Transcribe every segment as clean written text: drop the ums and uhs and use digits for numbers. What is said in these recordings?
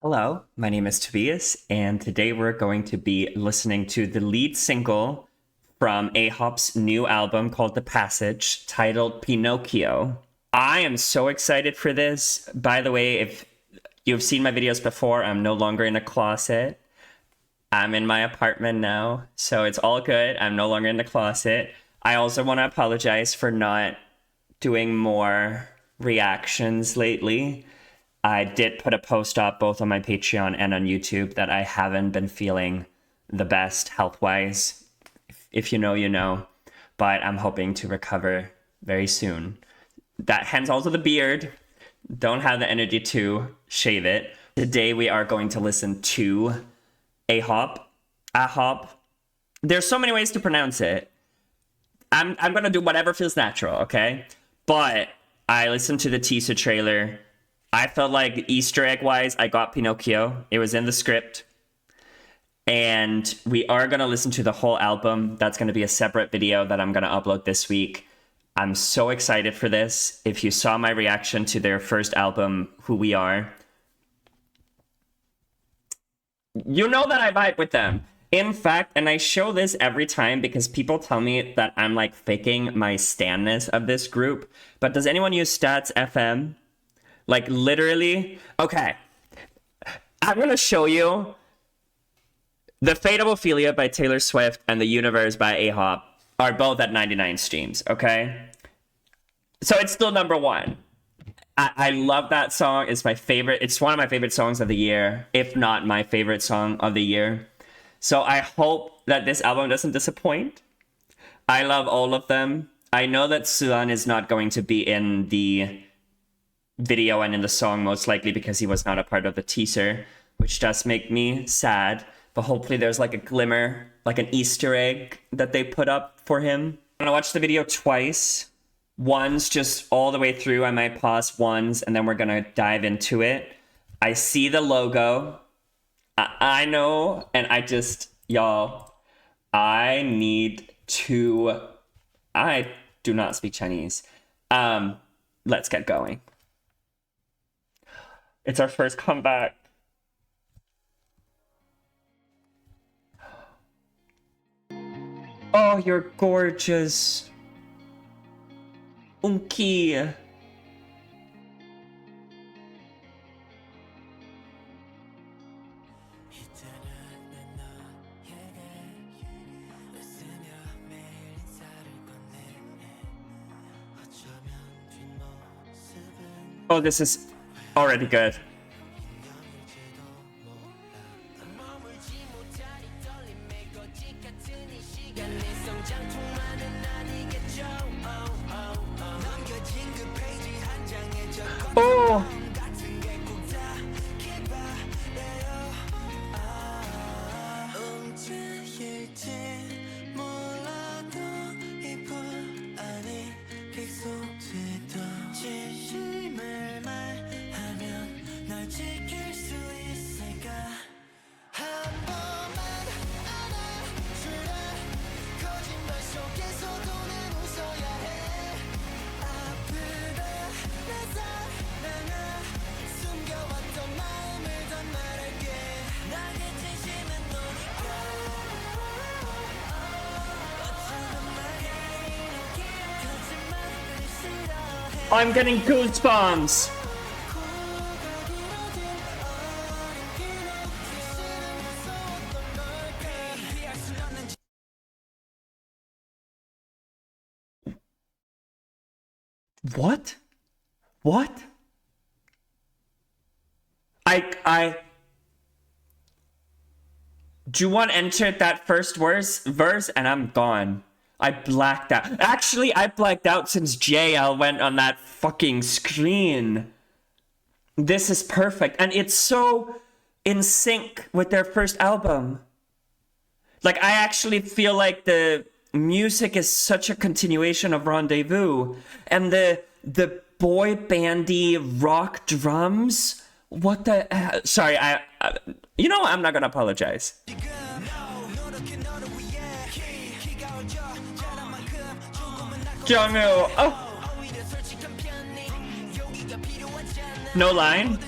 Hello, my name is Tobias, and today we're going to be listening to the lead single from AHOF's new album called The Passage, titled Pinocchio. I am so excited for this. By the way, if you've seen my videos before, I'm no longer in a closet. I'm in my apartment now, so it's all good. I'm no longer in the closet. I also want to apologize for not doing more reactions lately. I did put a post up both on my Patreon and on YouTube that I haven't been feeling the best health-wise. If you know, you know. But I'm hoping to recover very soon. That hence also the beard. Don't have the energy to shave it. Today we are going to listen to AHOF. AHOF. There's so many ways to pronounce it. I'm gonna do whatever feels natural, okay? But I listened to the teaser trailer. I felt like Easter egg wise, I got Pinocchio. It was in the script. And we are going to listen to the whole album. That's going to be a separate video that I'm going to upload this week. I'm so excited for this. If you saw my reaction to their first album, Who We Are, you know that I vibe with them. In fact, and I show this every time because people tell me that I'm like faking my stanness of this group. But does anyone use Stats FM? Like, literally, okay, I'm going to show you The Fate of Ophelia by Taylor Swift and The Universe by AHOF are both at 99 streams, okay? So it's still number one. I love that song. It's my favorite. It's one of my favorite songs of the year, if not my favorite song of the year. So I hope that this album doesn't disappoint. I love all of them. I know that Suan is not going to be in the video and in the song, most likely because he was not a part of the teaser, which does make me sad. But hopefully there's like a glimmer, like an Easter egg that they put up for him. I'm gonna watch the video twice. Once just all the way through. I might pause once and then we're gonna dive into it. I see the logo. I know, and I just, y'all, I do not speak Chinese. Let's get going. It's our first comeback. Oh, you're gorgeous. Unki. Oh, this is already good. Oh. I'm getting goosebumps. What? What? Juwon entered that first verse and I'm gone. I blacked out. Actually, I blacked out since JL went on that fucking screen. This is perfect. And it's so in sync with their first album. Like, I actually feel like the music is such a continuation of Rendezvous. And the boy bandy rock drums. What the... Sorry, you know, I'm not gonna apologize. Jungwoo. Oh. No line.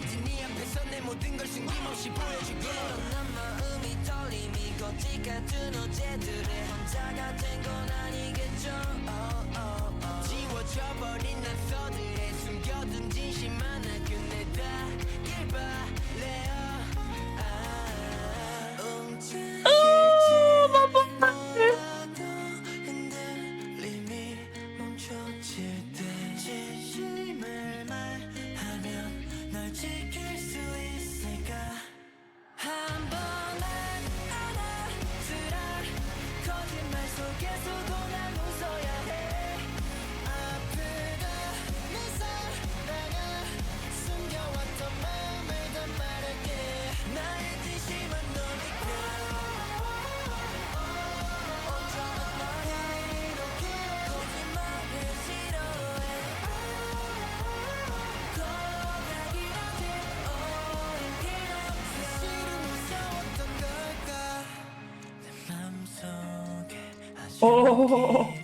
Oh,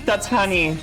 that's Honey.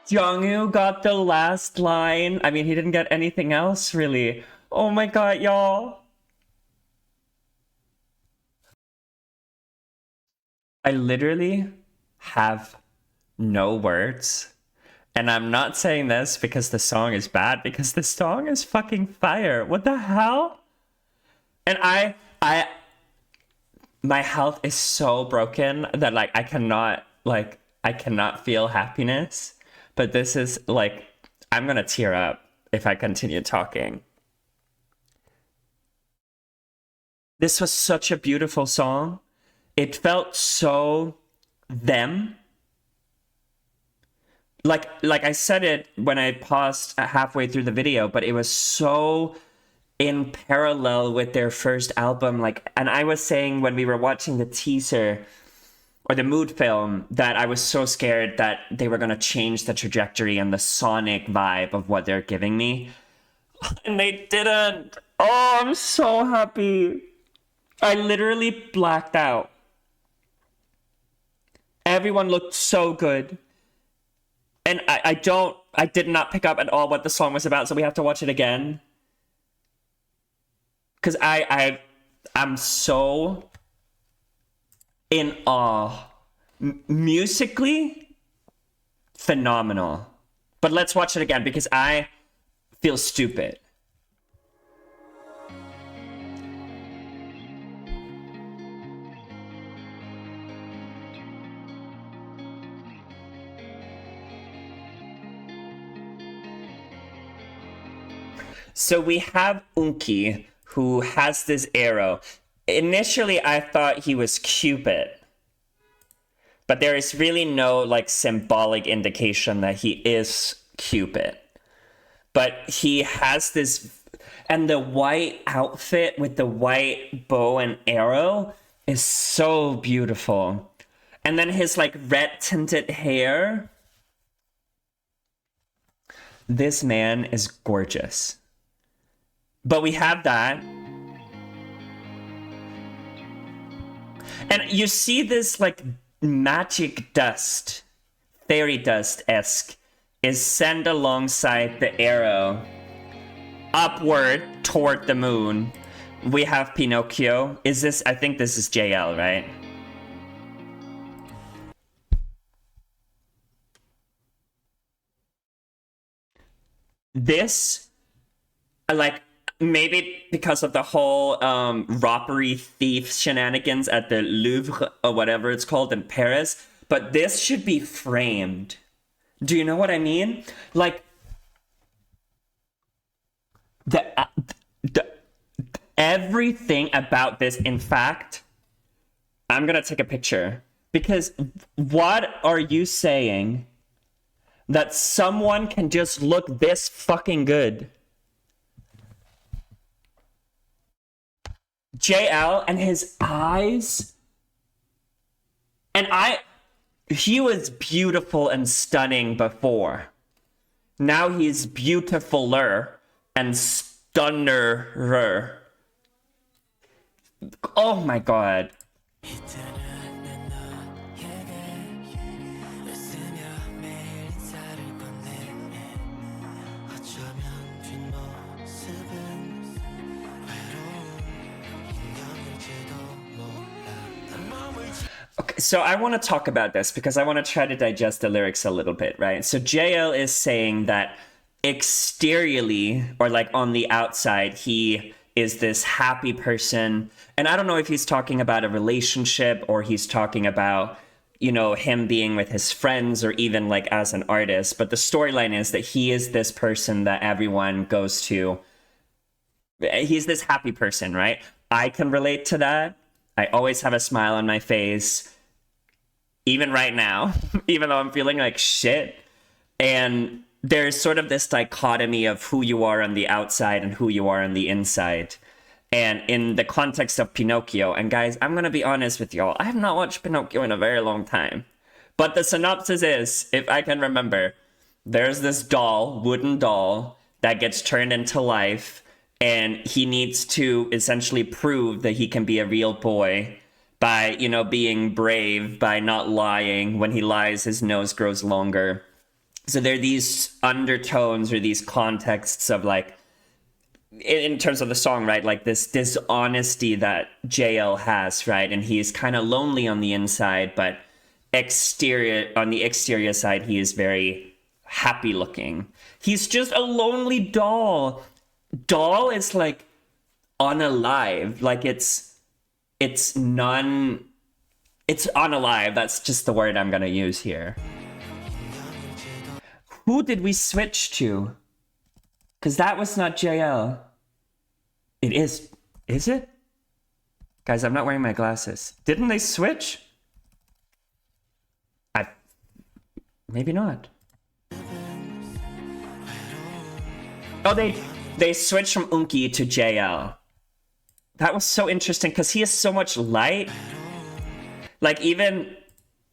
Jongwoo got the last line. I mean, he didn't get anything else, really. Oh my god, y'all. I literally have no words. And I'm not saying this because the song is bad, because the song is fucking fire. What the hell? And my health is so broken that I cannot feel happiness. But this is I'm gonna tear up if I continue talking. This was such a beautiful song. It felt so them. Like I said it when I paused halfway through the video, but it was so in parallel with their first album. And I was saying when we were watching the teaser or the mood film that I was so scared that they were going to change the trajectory and the sonic vibe of what they're giving me. And they didn't. Oh, I'm so happy. I literally blacked out. Everyone looked so good. And I did not pick up at all what the song was about, so we have to watch it again. Because I'm so in awe. Musically, phenomenal. But let's watch it again because I feel stupid. So we have Unki, who has this arrow. Initially, I thought he was Cupid. But there is really no, symbolic indication that he is Cupid. But he has this... And the white outfit with the white bow and arrow is so beautiful. And then his, red-tinted hair. This man is gorgeous. But we have that. And you see this, magic dust, fairy dust-esque, is sent alongside the arrow upward toward the moon. We have Pinocchio. I think this is JL, right? This, maybe because of the whole robbery thief shenanigans at the Louvre or whatever it's called in Paris, but this should be framed. Do you know what I mean? Everything about this, in fact, I'm gonna take a picture Because what are you saying that someone can just look this fucking good? JL and his eyes. And he was beautiful and stunning before. Now he's beautifuler and stunnerer. Oh my god. Okay, so I want to talk about this because I want to try to digest the lyrics a little bit, right? So JL is saying that exteriorly, or like on the outside, he is this happy person. And I don't know if he's talking about a relationship or he's talking about, you know, him being with his friends or even like as an artist. But the storyline is that he is this person that everyone goes to. He's this happy person, right? I can relate to that. I always have a smile on my face, even right now, even though I'm feeling like shit. And there's sort of this dichotomy of who you are on the outside and who you are on the inside. And in the context of Pinocchio, and guys, I'm going to be honest with y'all, I have not watched Pinocchio in a very long time. But the synopsis is, if I can remember, there's this doll, wooden doll, that gets turned into life. And he needs to essentially prove that he can be a real boy by, you know, being brave, by not lying. When he lies, his nose grows longer. So there are these undertones or these contexts of like, in terms of the song, right? Like this dishonesty that JL has, right? And he's kind of lonely on the inside, but on the exterior side, he is very happy looking. He's just a lonely doll. Doll is like unalive, like it's unalive. That's just the word I'm gonna use here. Who did we switch to? Because that was not JL. It is it? Guys, I'm not wearing my glasses. Didn't they switch? Maybe not. Oh, they switched from Unki to JL. That was so interesting because he has so much light. Like even,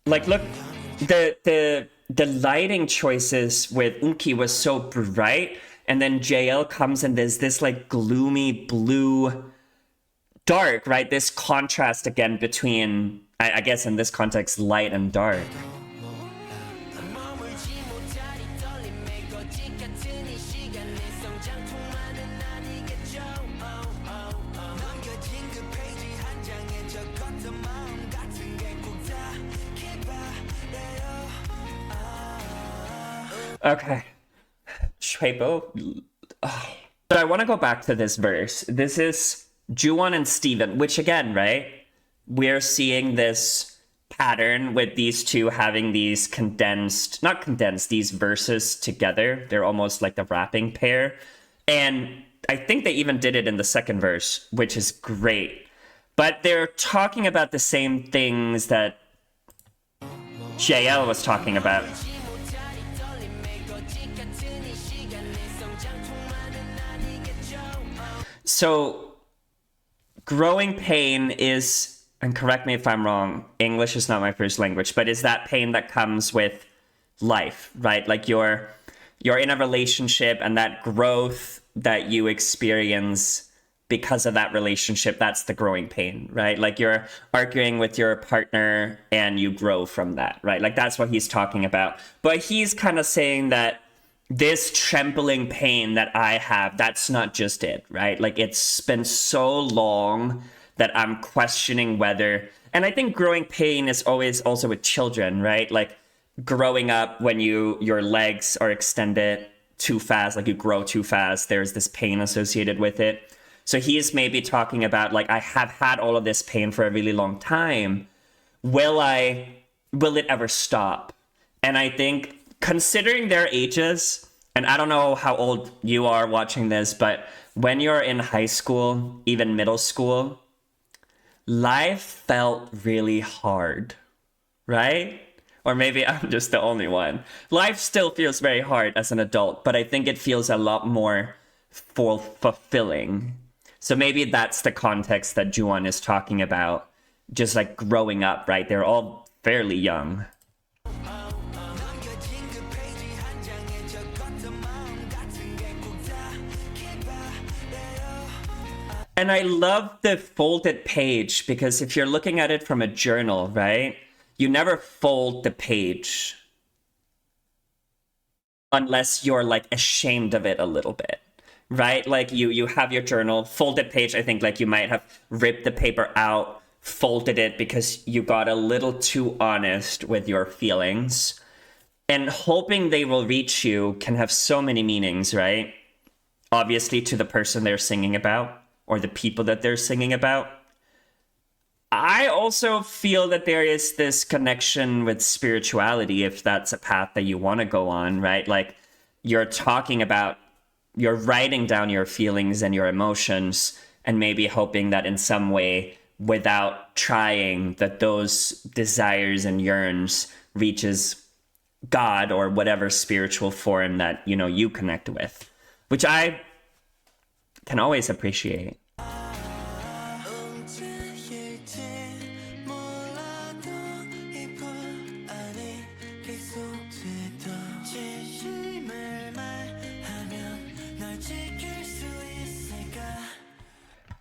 like look, the lighting choices with Unki was so bright, and then JL comes and there's this like gloomy blue, dark, right? This contrast again between, I guess in this context, light and dark. Okay. Shuibo. Oh. But I want to go back to this verse. This is Juwon and Steven, which again, right? We're seeing this pattern with these two having these not condensed, these verses together. They're almost like the rapping pair. And I think they even did it in the second verse, which is great. But they're talking about the same things that JL was talking about. So, growing pain is, and correct me if I'm wrong, English is not my first language, but is that pain that comes with life, right? Like you're in a relationship and that growth that you experience because of that relationship, that's the growing pain, right? Like you're arguing with your partner and you grow from that, right? Like that's what he's talking about. But he's kind of saying that this trembling pain that I have, that's not just it, right? Like it's been so long that I'm questioning whether, and I think growing pain is always also with children, right? Like growing up when your legs are extended too fast, like you grow too fast, there's this pain associated with it. So he's maybe talking about like, I have had all of this pain for a really long time. Will it ever stop? And I think considering their ages, and I don't know how old you are watching this, but when you're in high school, even middle school, life felt really hard. right? Or maybe I'm just the only one. Life still feels very hard as an adult, but I think it feels a lot more fulfilling. So maybe that's the context that Juwon is talking about. Just like growing up, right? They're all fairly young. And I love the folded page because if you're looking at it from a journal, right? You never fold the page unless you're like ashamed of it a little bit, right? Like you have your journal, folded page, I think like you might have ripped the paper out, folded it because you got a little too honest with your feelings. And hoping they will reach you can have so many meanings, right? Obviously to the person they're singing about or the people that they're singing about. I also feel that there is this connection with spirituality if that's a path that you want to go on, right? Like you're writing down your feelings and your emotions and maybe hoping that in some way, without trying, that those desires and yearns reaches God or whatever spiritual form that, you connect with, which I can always appreciate.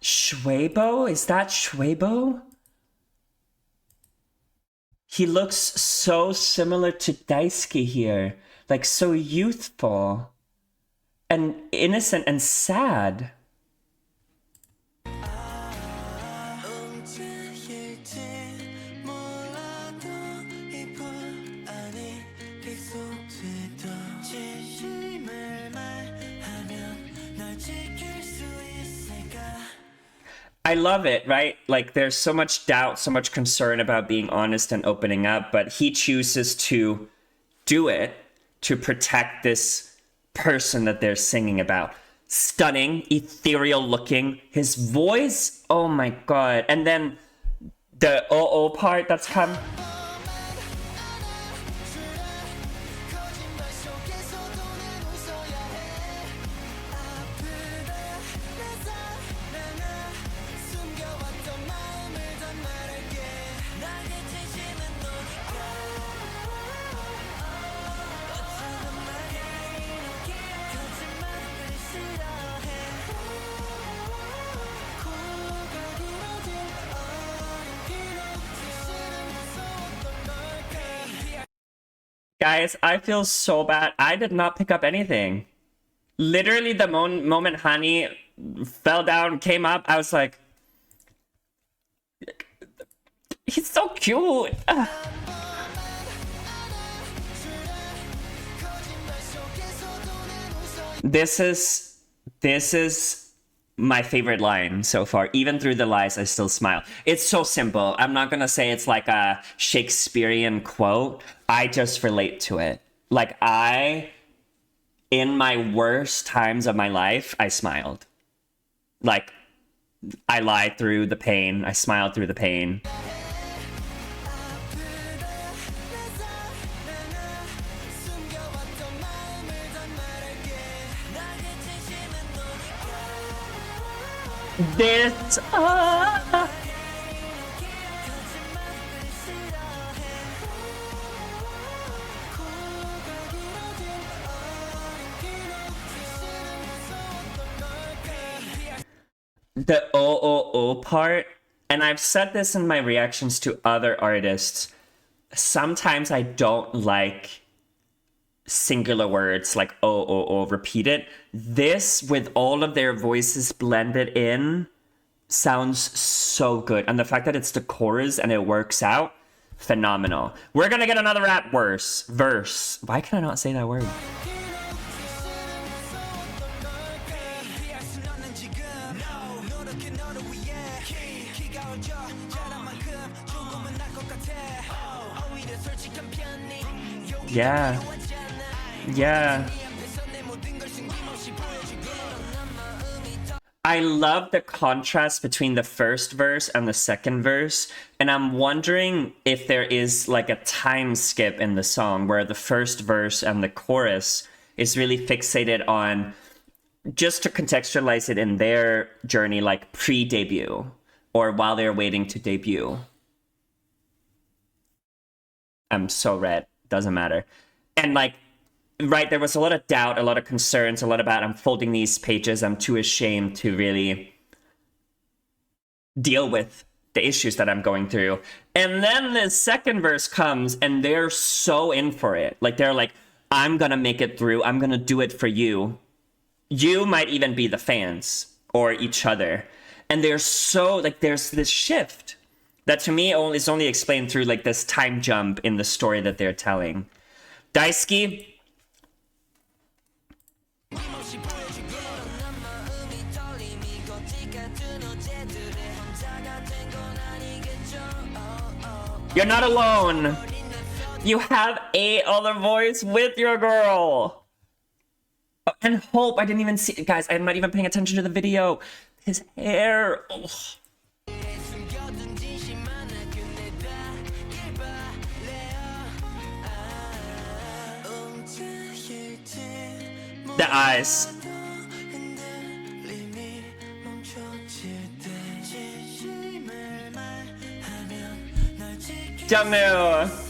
Shuebo? Is that Shuebo? He looks so similar to Daisuke here. Like so youthful and innocent and sad. I love it, right? Like there's so much doubt, so much concern about being honest and opening up, but he chooses to do it to protect this person that they're singing about. Stunning, ethereal looking, his voice, oh my god. And then the oh part that's come. Guys, I feel so bad. I did not pick up anything. Literally, the moment Hani fell down, came up, I was like, he's so cute. This is my favorite line so far. Even through the lies, I still smile. It's so simple. I'm not gonna say it's like a Shakespearean quote. I just relate to it. Like in my worst times of my life, I smiled. Like, I lied through the pain. I smiled through the pain. This the oh part, and I've said this in my reactions to other artists. Sometimes I don't like singular words like oh repeated. This, with all of their voices blended in, sounds so good. And the fact that it's the chorus and it works out, phenomenal. We're gonna get another rap verse. Why can I not say that word? Yeah. I love the contrast between the first verse and the second verse, and I'm wondering if there is like a time skip in the song where the first verse and the chorus is really fixated on, just to contextualize it in their journey, like pre-debut or while they're waiting to debut. I'm so red, doesn't matter. And like, right, there was a lot of doubt, a lot of concerns, a lot about I'm folding these pages, I'm too ashamed to really deal with the issues that I'm going through. And then the second verse comes and they're so in for it. Like they're like, I'm gonna make it through, I'm gonna do it for you. You might even be the fans or each other. And they're so, like, there's this shift that to me is only explained through like this time jump in the story that they're telling. Daisuke, you're not alone. You have 8 other boys with your girl. Oh, and Hope, I didn't even see, guys, I'm not even paying attention to the video. His hair. Ugh. The eyes. Jungmoo.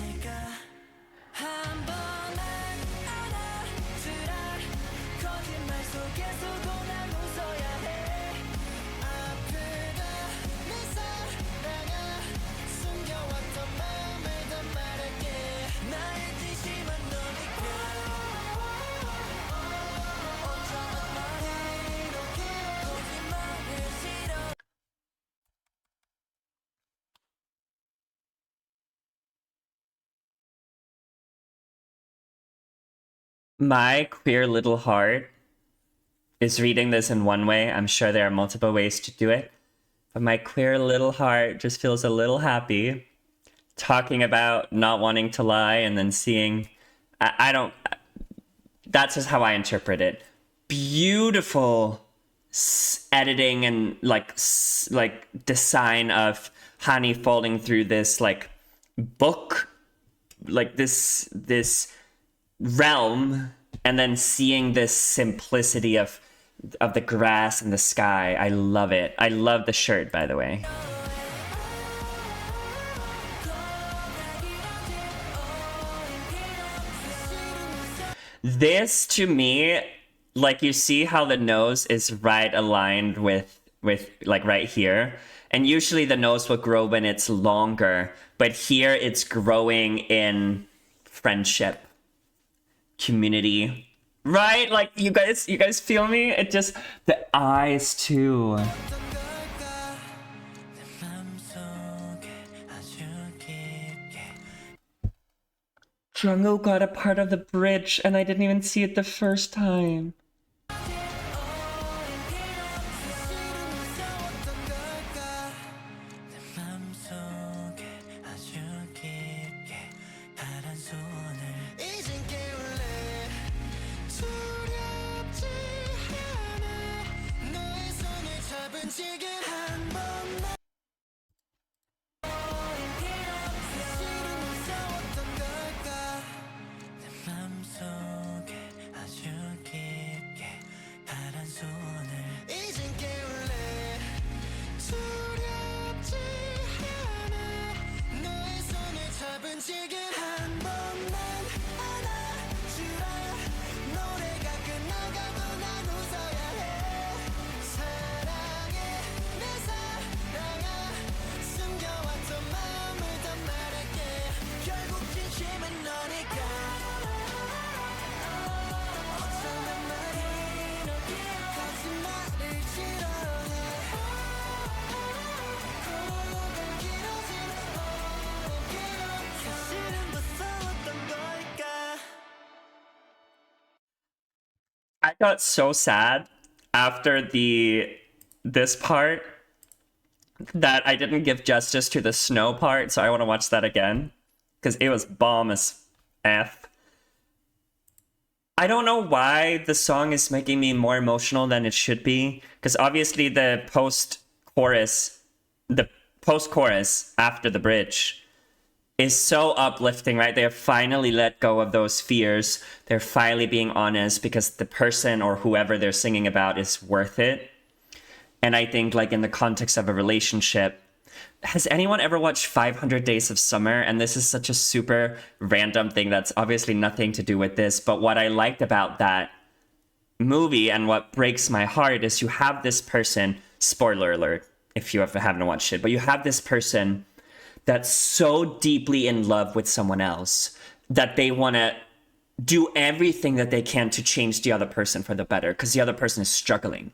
My queer little heart is reading this in one way. I'm sure there are multiple ways to do it. But my queer little heart just feels a little happy talking about not wanting to lie and then seeing... I don't... That's just how I interpret it. Beautiful editing and like design of Hani falling through this like book, like this realm, and then seeing this simplicity of the grass and the sky. I love it. I love the shirt, by the way. This to me, like, you see how the nose is right aligned with like right here, and usually the nose will grow when it's longer, but here it's growing in friendship, community, right? Like, you guys feel me? It just, the eyes too. Jungkook got a part of the bridge and I didn't even see it the first time. I got so sad after this part that I didn't give justice to the snow part, so I want to watch that again because it was bomb as F. I don't know why the song is making me more emotional than it should be. Because obviously the post chorus after the bridge is so uplifting, right? They're finally let go of those fears. They're finally being honest because the person or whoever they're singing about is worth it. And I think like in the context of a relationship, has anyone ever watched 500 Days of Summer? And this is such a super random thing that's obviously nothing to do with this. But what I liked about that movie and what breaks my heart is you have this person, spoiler alert, if you haven't watched it, but you have this person that's so deeply in love with someone else that they want to do everything that they can to change the other person for the better because the other person is struggling.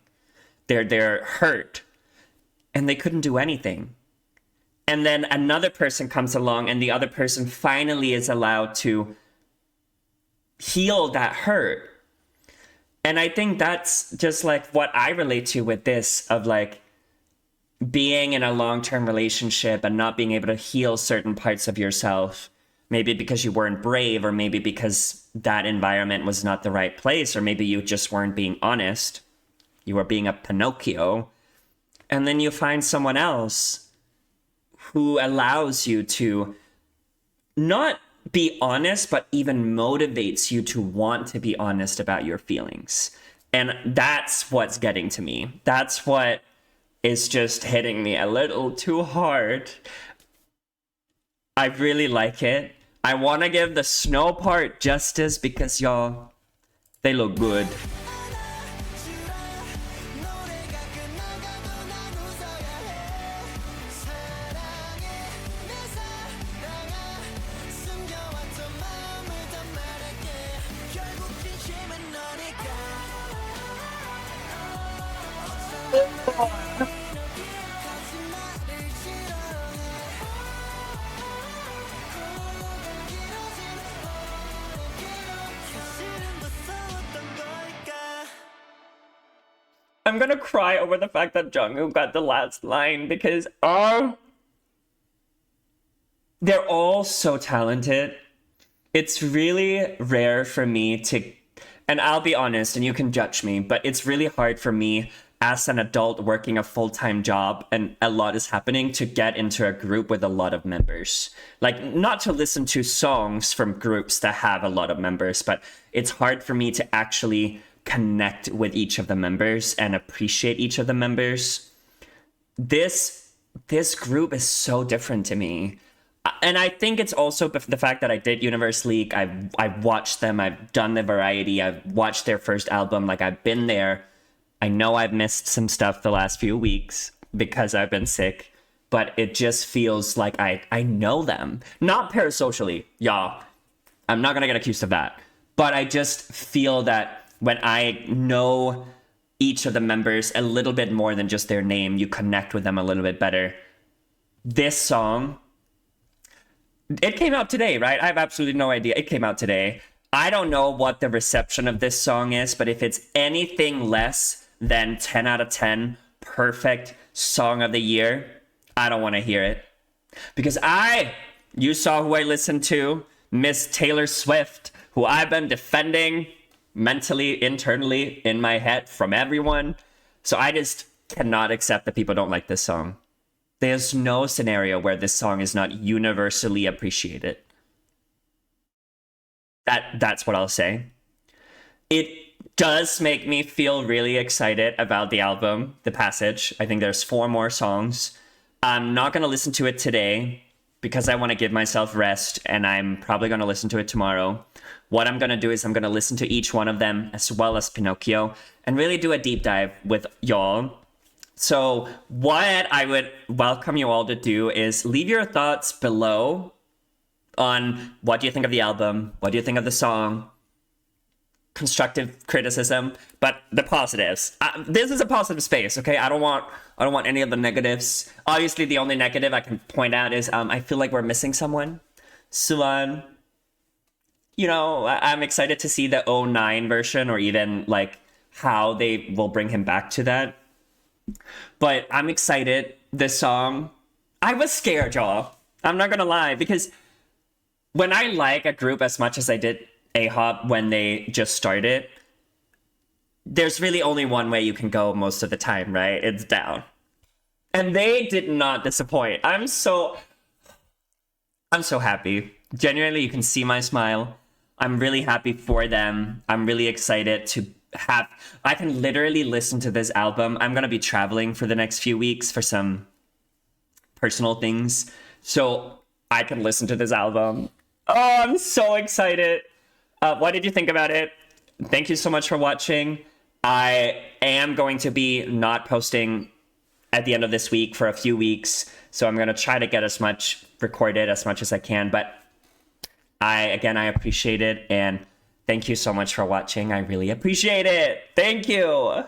They're hurt and they couldn't do anything. And then another person comes along and the other person finally is allowed to heal that hurt. And I think that's just like what I relate to with this of like being in a long-term relationship and not being able to heal certain parts of yourself. Maybe because you weren't brave, or maybe because that environment was not the right place, or maybe you just weren't being honest. You were being a Pinocchio. And then you find someone else who allows you to not be honest, but even motivates you to want to be honest about your feelings. And that's what's getting to me. That's what is just hitting me a little too hard. I really like it. I want to give the snow part justice because y'all, they look good. I'm gonna cry over the fact that Jungkook got the last line because they're all so talented. It's really rare for me to, and I'll be honest, and you can judge me, but it's really hard for me as an adult working a full-time job and a lot is happening to get into a group with a lot of members. Like, not to listen to songs from groups that have a lot of members, but it's hard for me to actually connect with each of the members and appreciate each of the members. This group is so different to me. And I think it's also the fact that I did Universe League. I've watched them. I've done the variety. I've watched their first album. Like, I've been there. I know I've missed some stuff the last few weeks because I've been sick, but it just feels like I know them. Not parasocially, y'all. I'm not going to get accused of that. But I just feel that when I know each of the members a little bit more than just their name, you connect with them a little bit better. This song, it came out today, right? I have absolutely no idea. It came out today. I don't know what the reception of this song is, but if it's anything less than 10 out of 10 perfect song of the year, I don't want to hear it. Because you saw who I listened to, Miss Taylor Swift, who I've been defending mentally, internally, in my head from everyone. So I just cannot accept that people don't like this song. There's no scenario where this song is not universally appreciated. That's what I'll say. It does make me feel really excited about the album, The Passage. I think there's 4 more songs. I'm not going to listen to it today because I want to give myself rest, and I'm probably going to listen to it tomorrow. What I'm going to do is I'm going to listen to each one of them as well as Pinocchio and really do a deep dive with y'all. So what I would welcome you all to do is leave your thoughts below on what do you think of the album, what do you think of the song, constructive criticism, but the positives. This is a positive space, okay? I don't want any of the negatives. Obviously, the only negative I can point out is I feel like we're missing someone. Suan, you know, I'm excited to see the '09 version or even like how they will bring him back to that. But I'm excited. This song, I was scared, y'all. I'm not gonna lie, because when I like a group as much as I did AHOP when they just started, there's really only one way you can go most of the time, right? It's down. And they did not disappoint. I'm so happy. Genuinely, you can see my smile. I'm really happy for them. I'm really excited to I can literally listen to this album. I'm going to be traveling for the next few weeks for some personal things. So I can listen to this album. Oh, I'm so excited. What did you think about it? Thank you so much for watching. I am going to be not posting at the end of this week for a few weeks. So I'm going to try to get as much recorded as much as I can. But I appreciate it. And thank you so much for watching. I really appreciate it. Thank you.